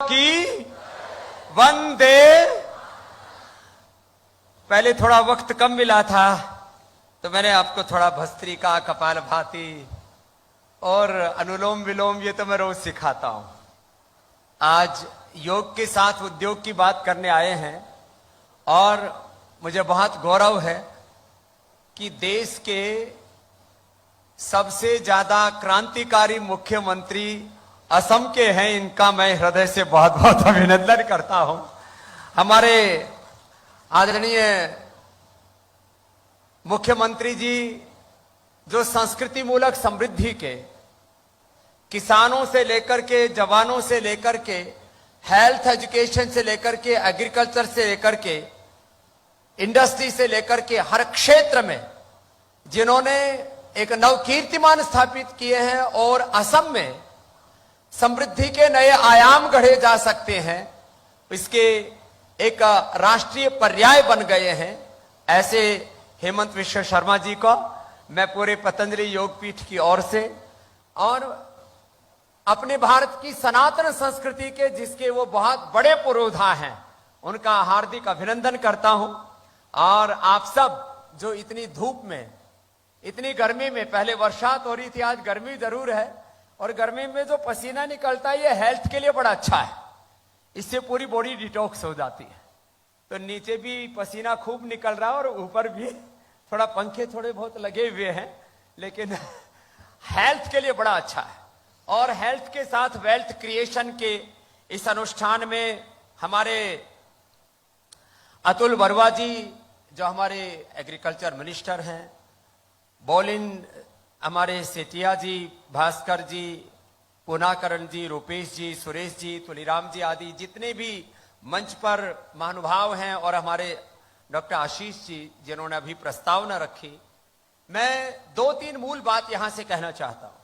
की वंदे। पहले थोड़ा वक्त कम मिला था तो मैंने आपको थोड़ा भस्त्रिका, कपालभाति और अनुलोम विलोम ये तो मैं रोज सिखाता हूं। आज योग के साथ उद्योग की बात करने आए हैं और मुझे बहुत गौरव है कि देश के सबसे ज्यादा क्रांतिकारी मुख्यमंत्री असम के हैं। इनका मैं हृदय से बहुत बहुत अभिनंदन करता हूं। हमारे आदरणीय मुख्यमंत्री जी जो संस्कृति मूलक समृद्धि के, किसानों से लेकर के, जवानों से लेकर के, हेल्थ एजुकेशन से लेकर के, एग्रीकल्चर से लेकर के, इंडस्ट्री से लेकर के हर क्षेत्र में जिन्होंने एक नवकीर्तिमान स्थापित किए हैं और असम में समृद्धि के नए आयाम गढ़े जा सकते हैं, इसके एक राष्ट्रीय पर्याय बन गए हैं। ऐसे हेमंत विश्व शर्मा जी को मैं पूरे पतंजलि योगपीठ की ओर से और अपने भारत की सनातन संस्कृति के जिसके वो बहुत बड़े पुरोधा हैं उनका हार्दिक अभिनंदन करता हूं। और आप सब जो इतनी धूप में, इतनी गर्मी में, पहले बरसात हो रही थी, आज गर्मी जरूर है, और गर्मी में जो पसीना निकलता है ये हेल्थ के लिए बड़ा अच्छा है, इससे पूरी बॉडी डिटॉक्स हो जाती है। तो नीचे भी पसीना खूब निकल रहा है और ऊपर भी थोड़ा पंखे थोड़े बहुत लगे हुए हैं, लेकिन हेल्थ के लिए बड़ा अच्छा है। और हेल्थ के साथ वेल्थ क्रिएशन के इस अनुष्ठान में हमारे अतुल वर्मा जी जो हमारे एग्रीकल्चर मिनिस्टर हैं, बोलिन हमारे सेठिया जी, भास्कर जी, पूनाकरण जी, रूपेश जी, सुरेश जी, तुलीराम जी आदि जितने भी मंच पर महानुभाव हैं, और हमारे डॉक्टर आशीष जी जिन्होंने अभी प्रस्तावना रखी, मैं 2-3 मूल बात यहां से कहना चाहता हूं।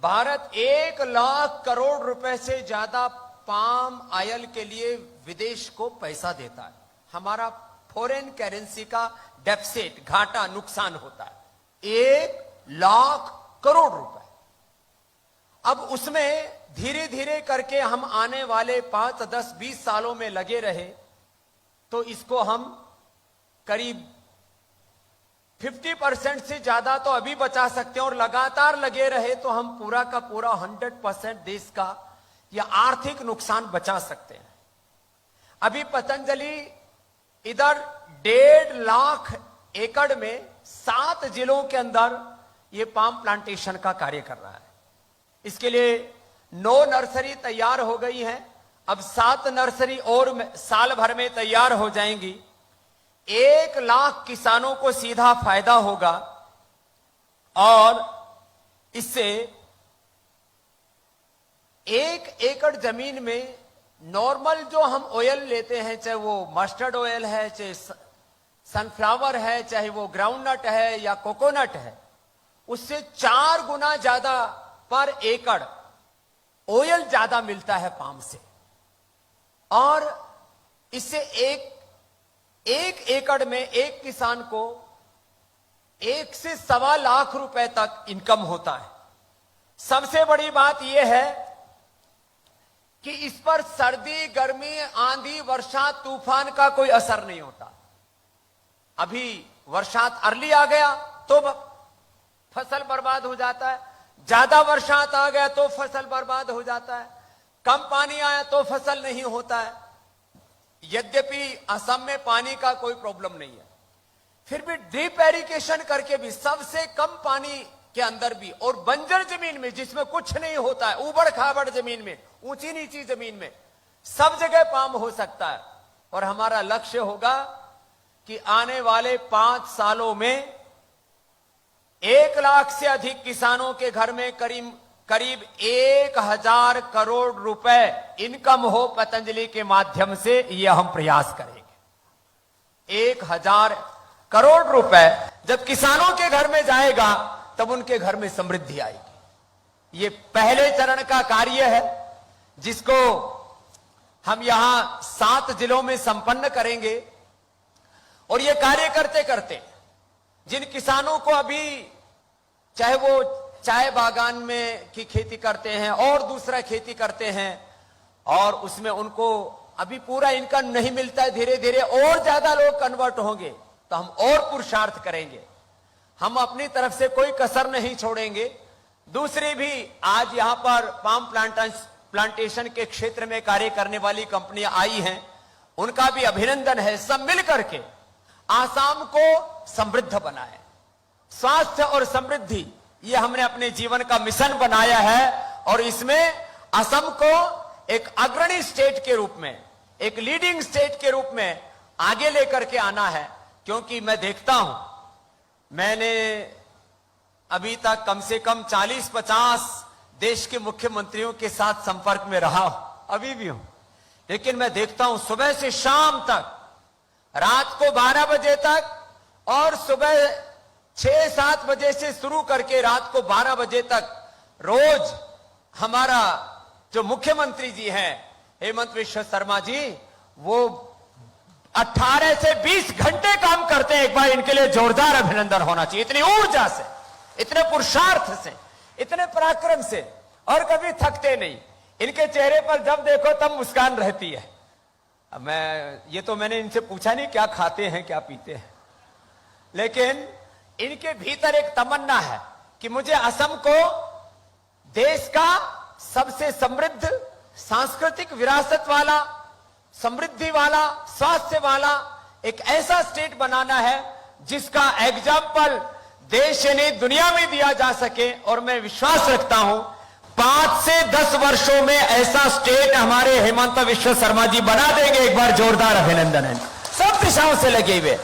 भारत 1 लाख करोड़ रुपए से ज्यादा पाम ऑयल के लिए विदेश को पैसा देता है। हमारा फॉरेन करेंसी का डेफिसिट, घाटा, नुकसान होता है 1 लाख करोड़ रुपए। अब उसमें धीरे धीरे करके हम आने वाले 5, 10, 20 सालों में लगे रहे तो इसको हम करीब 50% से ज्यादा तो अभी बचा सकते हैं, और लगातार लगे रहे तो हम पूरा का पूरा 100% देश का या आर्थिक नुकसान बचा सकते हैं। अभी पतंजलि इधर 1.5 लाख एकड़ में 7 जिलों के अंदर ये पाम प्लांटेशन का कार्य कर रहा है। इसके लिए 9 नर्सरी तैयार हो गई हैं, अब 7 नर्सरी और साल भर में तैयार हो जाएंगी। 1 लाख किसानों को सीधा फायदा होगा और इससे 1 एकड़ जमीन में नॉर्मल जो हम ऑयल लेते हैं, चाहे वो मस्टर्ड ऑयल है, चाहे सनफ्लावर है, चाहे वो ग्राउंडनट है या कोकोनट है, उससे 4 गुना ज्यादा पर एकड़ ऑयल ज्यादा मिलता है पाम से। और इससे एक एकड़ में एक किसान को 1 से 1.25 लाख रुपए तक इनकम होता है। सबसे बड़ी बात यह है कि इस पर सर्दी, गर्मी, आंधी, वर्षा, तूफान का कोई असर नहीं होता। अभी बरसात अर्ली आ गया तो फसल बर्बाद हो जाता है, ज्यादा बरसात आ गया तो फसल बर्बाद हो जाता है, कम पानी आया तो फसल नहीं होता है। यद्यपि असम में पानी का कोई प्रॉब्लम नहीं है, फिर भी ड्रिप इरिगेशन करके भी सबसे कम पानी के अंदर भी, और बंजर जमीन में जिसमें कुछ नहीं होता है, उबड़ खाबड़ जमीन में, ऊंची नीची जमीन में, सब जगह पाम हो सकता है। और हमारा लक्ष्य होगा कि आने वाले 5 सालों में 1 लाख से अधिक किसानों के घर में करीब 1,000 करोड़ रुपए इनकम हो पतंजलि के माध्यम से। यह हम प्रयास करेंगे। 1,000 करोड़ रुपए जब किसानों के घर में जाएगा तब उनके घर में समृद्धि आएगी। ये पहले चरण का कार्य है जिसको हम यहां 7 जिलों में संपन्न करेंगे। और ये कार्य करते करते जिन किसानों को अभी, चाहे वो चाय बागान में की खेती करते हैं और दूसरा खेती करते हैं, और उसमें उनको अभी पूरा इनकम नहीं मिलता है, धीरे धीरे और ज्यादा लोग कन्वर्ट होंगे तो हम और पुरुषार्थ करेंगे। हम अपनी तरफ से कोई कसर नहीं छोड़ेंगे। दूसरी भी आज यहां पर पाम प्लांटेशन के क्षेत्र में कार्य करने वाली कंपनियां आई हैं, उनका भी अभिनंदन है। सब मिलकर के आसाम को समृद्ध बनाए। स्वास्थ्य और समृद्धि ये हमने अपने जीवन का मिशन बनाया है और इसमें असम को एक अग्रणी स्टेट के रूप में, एक लीडिंग स्टेट के रूप में आगे लेकर के आना है। क्योंकि मैं देखता हूं, मैंने अभी तक कम से कम 40-50 देश के मुख्यमंत्रियों के साथ संपर्क में रहा हूं, अभी भी हूं, लेकिन मैं देखता हूं सुबह से शाम तक, रात को 12 बजे तक और सुबह 6-7 बजे से शुरू करके रात को 12 बजे तक रोज हमारा जो मुख्यमंत्री जी हैं हेमंत विश्व शर्मा जी, वो 18 से 20 घंटे काम करते हैं। एक बार इनके लिए जोरदार अभिनंदन होना चाहिए। इतनी ऊर्जा से, इतने पुरुषार्थ से, इतने पराक्रम से, और कभी थकते नहीं। इनके चेहरे पर जब देखो तब मुस्कान रहती है। अब ये तो मैंने इनसे पूछा नहीं क्या खाते हैं क्या पीते हैं, लेकिन इनके भीतर एक तमन्ना है कि मुझे असम को देश का सबसे समृद्ध, सांस्कृतिक विरासत वाला, समृद्धि वाला, स्वास्थ्य वाला एक ऐसा स्टेट बनाना है जिसका एग्जाम्पल देश ने दुनिया में दिया जा सके। और मैं विश्वास रखता हूं 5 से 10 वर्षों में ऐसा स्टेट हमारे हेमंत विश्व शर्मा जी बना देंगे। एक बार जोरदार अभिनंदन है। सब दिशाओं से लगे हुए,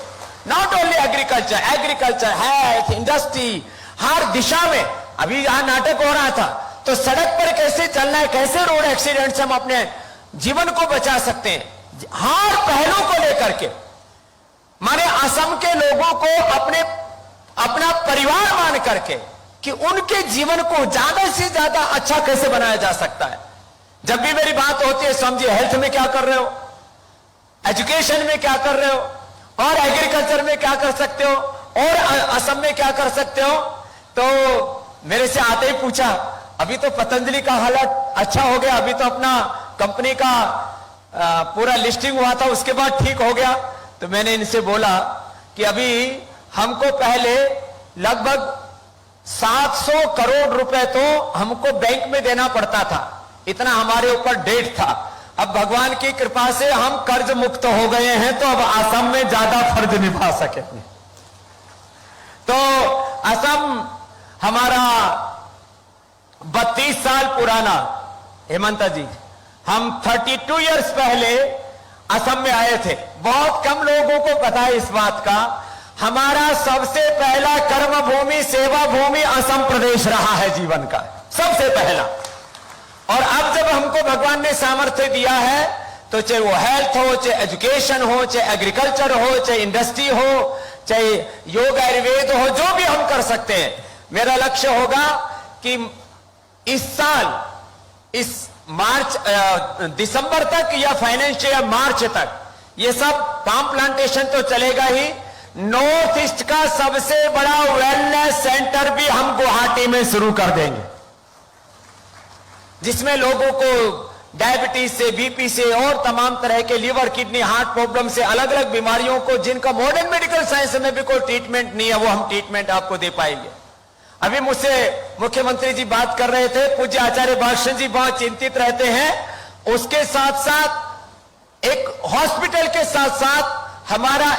not only agriculture, health, industry, हर दिशा में। अभी यहां नाटक हो रहा था तो सड़क पर कैसे चलना है, कैसे रोड एक्सीडेंट से हम अपने जीवन को बचा सकते हैं, हर पहलू को लेकर के माने असम के लोगों को अपना परिवार मान करके कि उनके जीवन को ज्यादा से ज्यादा अच्छा कैसे बनाया जा सकता है। जब भी मेरी बात होती है, समझिए हेल्थ में क्या कर रहे हो, एजुकेशन में क्या कर रहे हो, और एग्रीकल्चर में क्या कर सकते हो, और असम में क्या कर सकते हो। तो मेरे से आते ही पूछा, अभी तो पतंजलि का हालत अच्छा हो गया, अभी तो अपना कंपनी का पूरा लिस्टिंग हुआ था, उसके बाद ठीक हो गया। तो मैंने इनसे बोला कि अभी हमको पहले लगभग 700 करोड़ रुपए तो हमको बैंक में देना पड़ता था, इतना हमारे ऊपर डेट था। अब भगवान की कृपा से हम कर्ज मुक्त हो गए हैं, तो अब असम में ज्यादा फर्ज निभा सके। तो असम हमारा 32 साल पुराना, हेमंत जी, हम 32 इयर्स पहले असम में आए थे। बहुत कम लोगों को पता है इस बात का। हमारा सबसे पहला कर्म भूमि, सेवा भूमि असम प्रदेश रहा है जीवन का, सबसे पहला। और अब जब हमको भगवान ने सामर्थ्य दिया है, तो चाहे वो हेल्थ हो, चाहे एजुकेशन हो, चाहे एग्रीकल्चर हो, चाहे इंडस्ट्री हो, चाहे योग आयुर्वेद हो, जो भी हम कर सकते हैं, मेरा लक्ष्य होगा कि इस साल, इस दिसंबर तक या फाइनेंशियल मार्च तक, ये सब पाम प्लांटेशन तो चलेगा ही, नॉर्थ ईस्ट का सबसे बड़ा वेलनेस सेंटर भी हम गुवाहाटी में शुरू कर देंगे, जिसमें लोगों को डायबिटीज से, बीपी से और तमाम तरह के लीवर, किडनी, हार्ट प्रॉब्लम से, अलग अलग बीमारियों को जिनका मॉडर्न मेडिकल साइंस में भी कोई ट्रीटमेंट नहीं है, वो हम ट्रीटमेंट आपको दे पाएंगे। अभी मुझसे मुख्यमंत्री जी बात कर रहे थे, पूज्य आचार्य भाषण जी बहुत चिंतित रहते हैं। उसके साथ साथ एक हॉस्पिटल के साथ साथ हमारा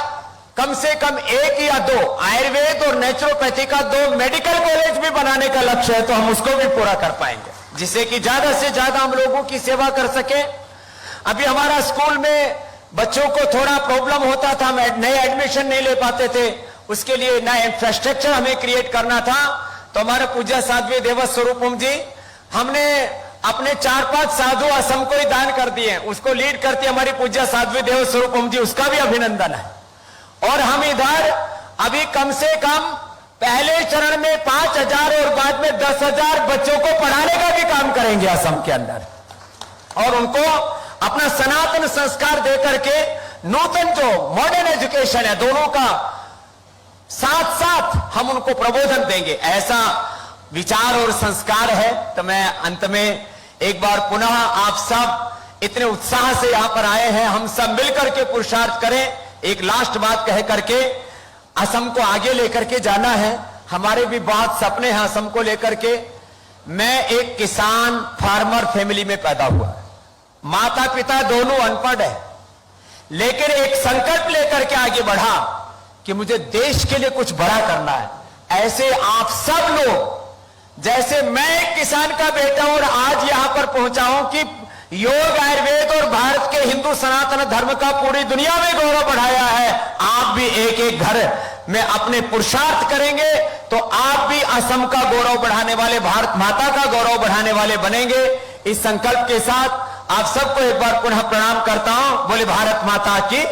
कम से कम 1 या 2 आयुर्वेद और नेचुरोपैथी का 2 मेडिकल कॉलेज भी बनाने का लक्ष्य है, तो हम उसको भी पूरा कर पाएंगे, जिससे कि ज्यादा से ज्यादा हम लोगों की सेवा कर सके। अभी हमारा स्कूल में बच्चों को थोड़ा प्रॉब्लम होता था, हम नए एडमिशन नहीं ले पाते थे, उसके लिए नया इंफ्रास्ट्रक्चर हमें क्रिएट करना था। तो हमारे पूज्य साध्वी देवस स्वरूपम जी, हमने अपने 4-5 साधु असम को ही दान कर दिए, उसको लीड करती हमारी पूज्य साध्वी देवस स्वरूपम जी, उसका भी अभिनंदन है। और हम इधर अभी कम से कम पहले चरण में 5,000 और बाद में 10,000 बच्चों को पढ़ाने का भी काम करेंगे असम के अंदर, और उनको अपना सनातन संस्कार देकर के नूतन जो मॉडर्न एजुकेशन है, दोनों का साथ साथ हम उनको प्रबोधन देंगे, ऐसा विचार और संस्कार है। तो मैं अंत में एक बार पुनः आप सब इतने उत्साह से यहां पर आए हैं, हम सब मिलकर के पुरुषार्थ करें। एक लास्ट बात कह करके, असम को आगे लेकर के जाना है। हमारे भी बहुत सपने हैं असम को लेकर के। मैं एक किसान फार्मर फैमिली में पैदा हुआ, माता पिता दोनों अनपढ़ है, लेकिन एक संकल्प लेकर के आगे बढ़ा कि मुझे देश के लिए कुछ बड़ा करना है। ऐसे आप सब लोग, जैसे मैं एक किसान का बेटा और आज यहां पर पहुंचा हूं कि योग, आयुर्वेद और भारत के हिंदू सनातन धर्म का पूरी दुनिया में गौरव बढ़ाया है, आप भी एक एक घर में अपने पुरुषार्थ करेंगे तो आप भी असम का गौरव बढ़ाने वाले, भारत माता का गौरव बढ़ाने वाले बनेंगे। इस संकल्प के साथ आप सबको एक बार पुनः प्रणाम करता हूं। बोले भारत माता की